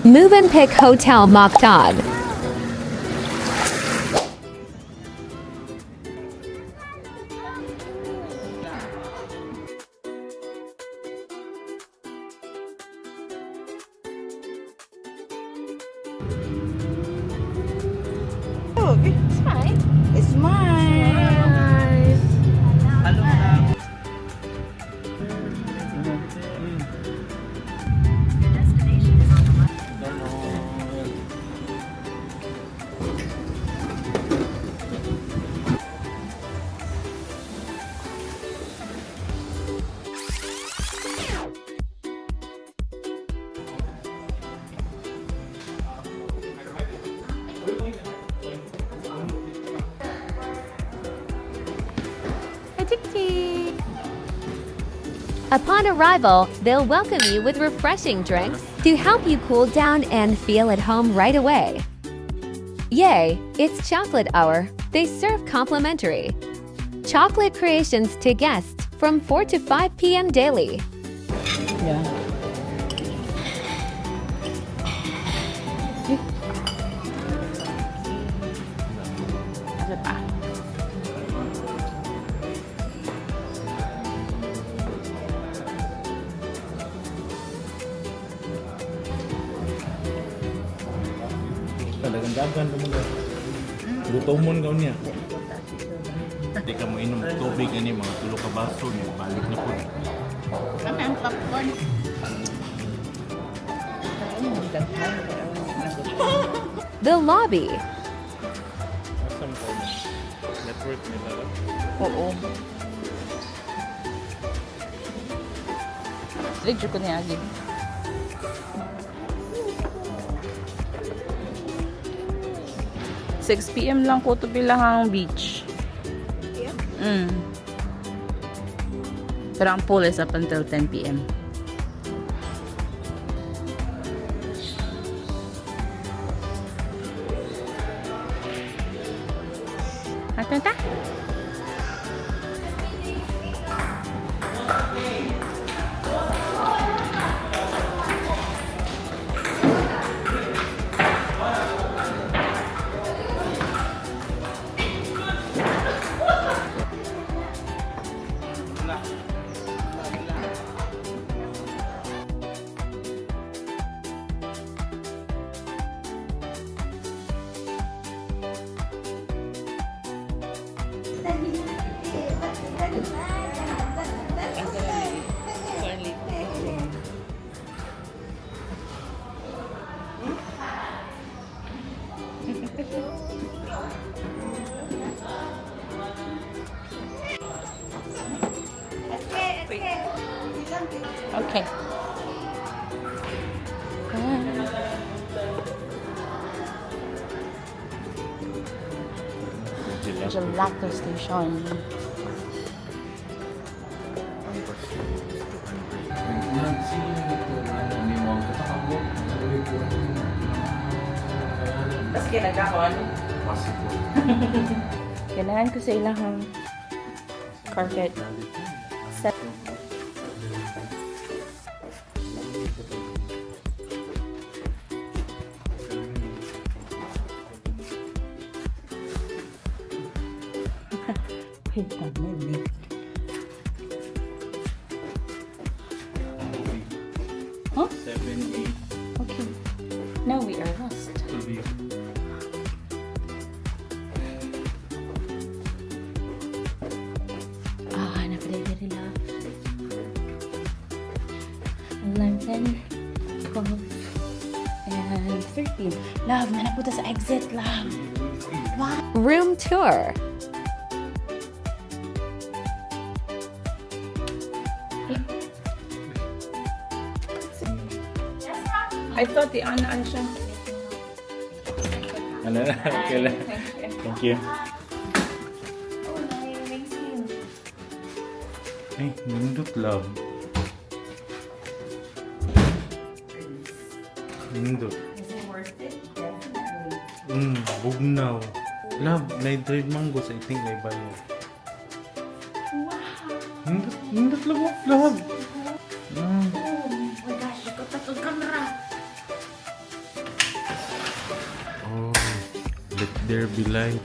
Movenpick Hotel Mactan. It's fine. It's mine. Upon arrival, they'll welcome you with refreshing drinks to help you cool down and feel at home right away. Yay, it's chocolate hour. They serve complimentary chocolate creations to guests from 4 to 5 p.m. daily. Yeah. Ano pa? Talagang dagan naman ka. Gutomon ka niya. Hindi ka mo inom tubig ani mga tulo ka baso niya. Balik na po. Kami ang popcorn. The lobby. Asam ko na. Network nila. Oo. Lecture ko niya agad. $6 p.m. lang ko to Bilahang Beach. Pero ang pool is up until 10 p.m. Matanta? Okay. Gelato station. Tapos kinagkakon? Kailangan ko sa ilang carpet. Set. Wait a minute. Huh? 7, 8. Okay. Now we are lost. Hanap na rin love. 11, 12, and 13. Love, nanap po sa exit, love. Wow. Room tour. I thought the ano siya. Ano na? Okay lang. Thank you. Ay, nindot love. Nindot. Is it worth it? Bugnaw. Love, na-dried mango sa iting may bayo. Wow. Nindot lang mo, love. Oh my gosh, ikaw tatong camera. there be light.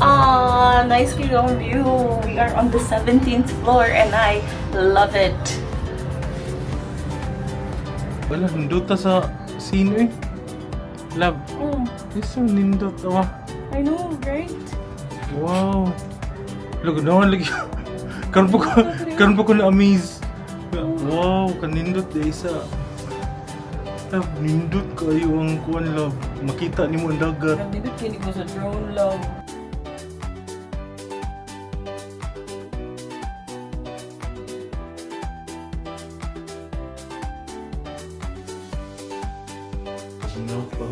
Ah, nice view. We are on the 17th floor and I love it. Wala, nindot ta sa scene eh. Love. This one nindot. I know, right? Wow. Look, naman lagi. Karon po ko na-amaze. Wow, kanindot na isa. Love, nindot kayo ang kuwan, love. Makita ni mo ang dagat. Nandito kini ko sa drone, love. Ano pa?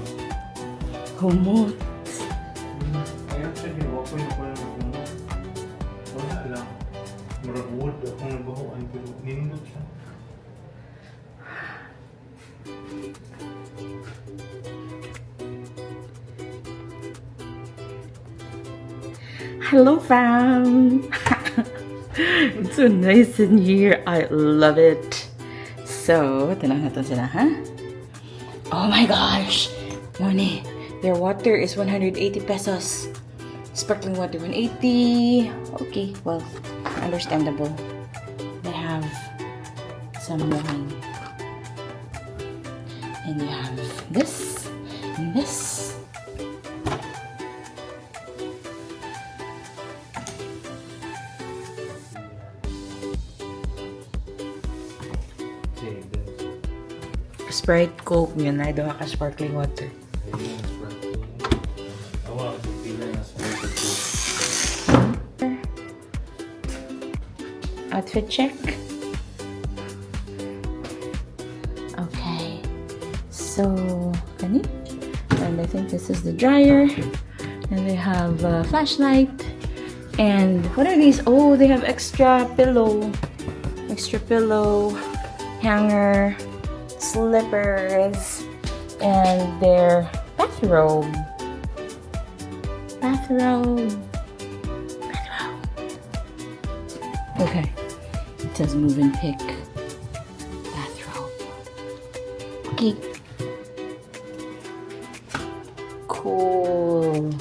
Humot. Ayaw siya, hiwa ko yung pala na kumot. Wala lang. Murag wood akong nabahoan, pero nindot siya. Hello, fam. It's so nice in here. I love it. So, tinang natin sila, ha? Oh my gosh! Money. Their water is 180 pesos. Sparkling water, 180. Okay, well, understandable. They have some wine. And you have this and this. Sprite, Coke, yun na daw ka sparkling water. Outfit check. Okay. So, kani? And I think this is the dryer. And they have a flashlight. And what are these? Oh, they have extra pillow. Extra pillow. Hanger. Slippers. And their bathrobe. Bathrobe. Okay. It says Movenpick bathrobe. Okay. Cool.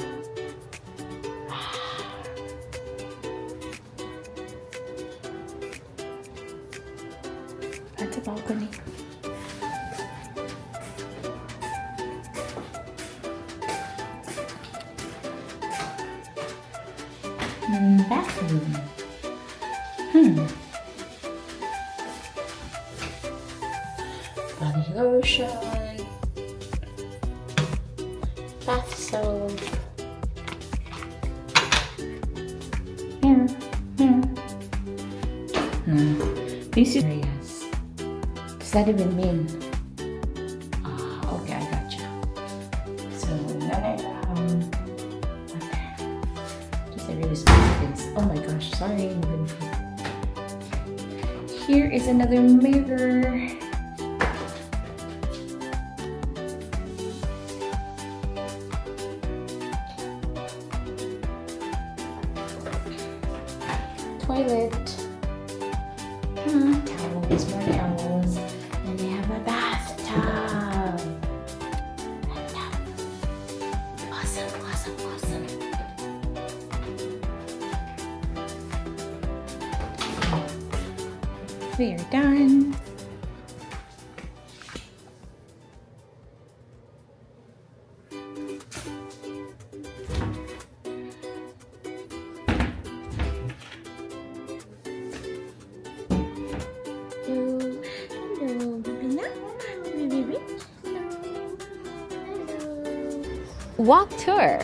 That's a balcony. Bathroom. Body lotion. Bath soap. Here. This is areas. Does that even mean? Okay, I gotcha. So, just a really small space. Oh my gosh, sorry. Here is another mirror. Toilet. Towels, more towels. And they have a bathtub. Awesome, awesome, awesome. We are done. Walk tour.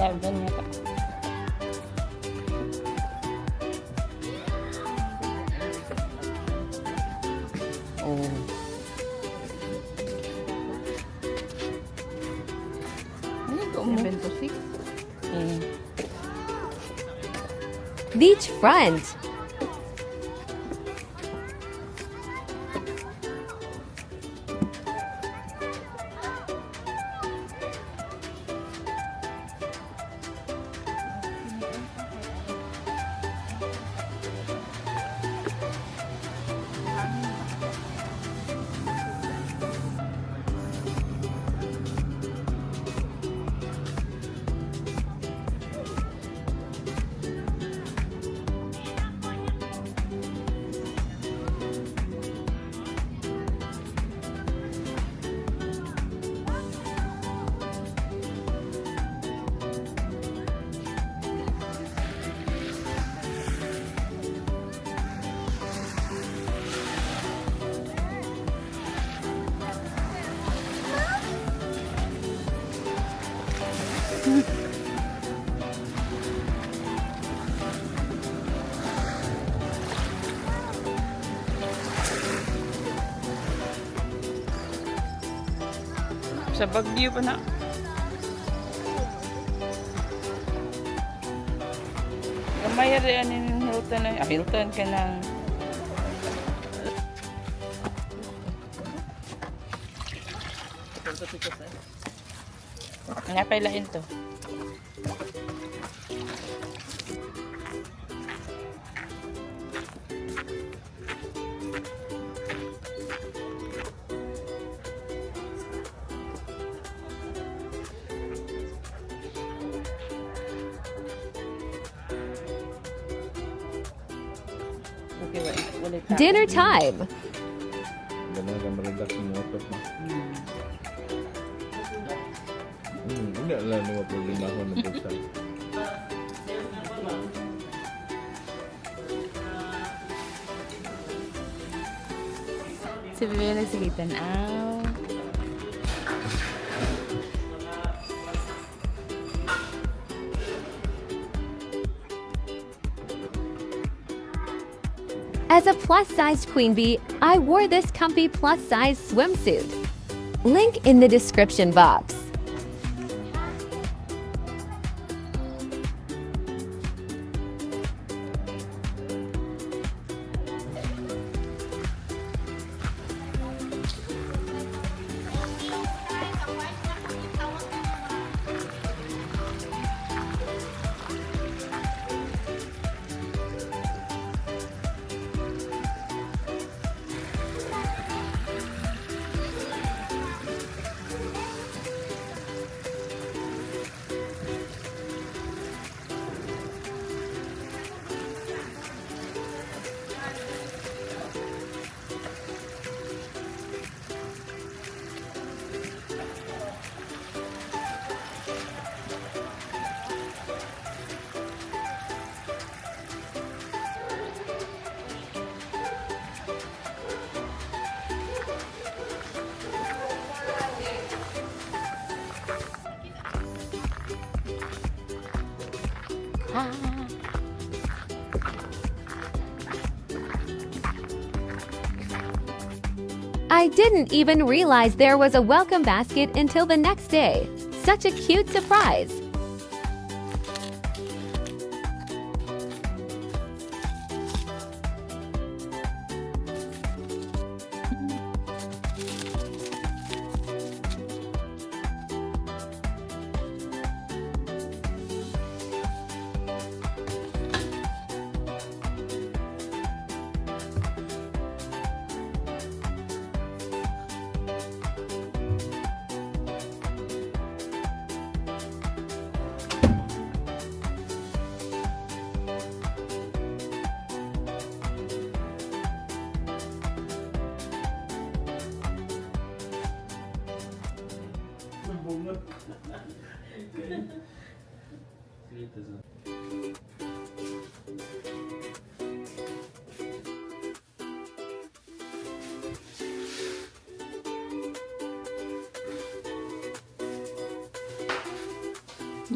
11 yata. Oh. Ano ito mo? 7 to 6. Beachfront. Sa Baguio pa na. Gamay rin yung Hilton na. Hilton ka ng... Napailain to. Dinner time. Ganda na malagas yung motor mo. Hindi alam mo problema ako ng bulsa. Si Bebe nagsigitan. As a plus-sized queen bee, I wore this comfy plus-size swimsuit. Link in the description box. I didn't even realize there was a welcome basket until the next day. Such a cute surprise.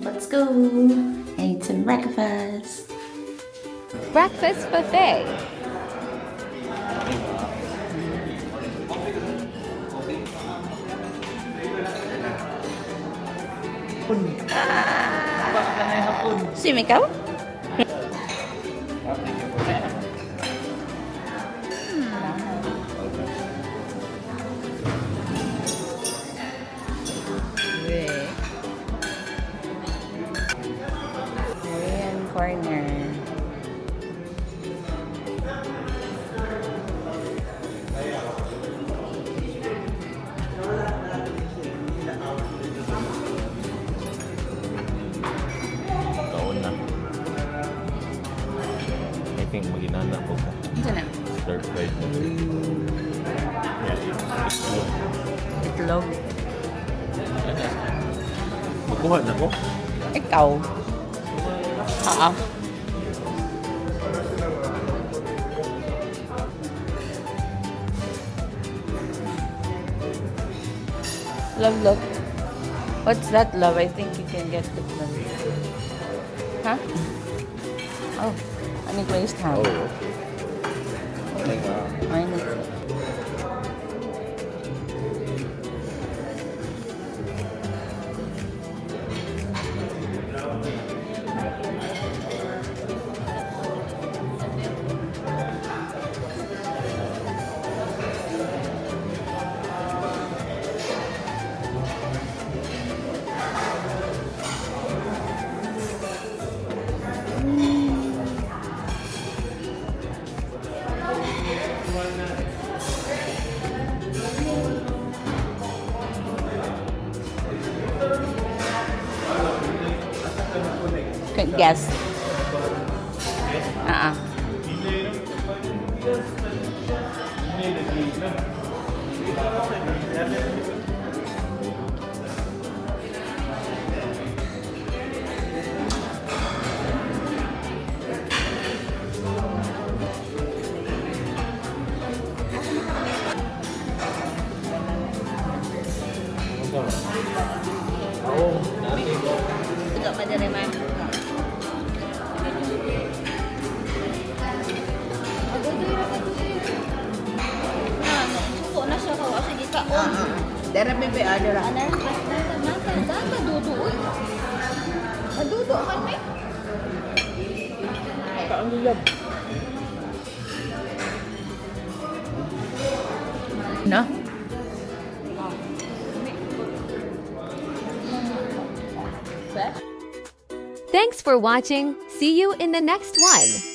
Let's go. I eat some breakfast. Breakfast buffet. Sim, ikaw? Korean corner. Taon na. I think maginana ko ka. Ito na. Stir fried na. Itlog. Magkuha na ko. Ikaw. Oo. Love, look. What's that, love? I think you can get it, love. Huh? Oh, I need glazed ham. Oo. I need it. Guess. Ito madali man. Suko na siya kawa. Sige ka. Dara bebe, dara. Anan, mata, dudu. Madudu kan may. No? Thanks for watching. See you in the next one.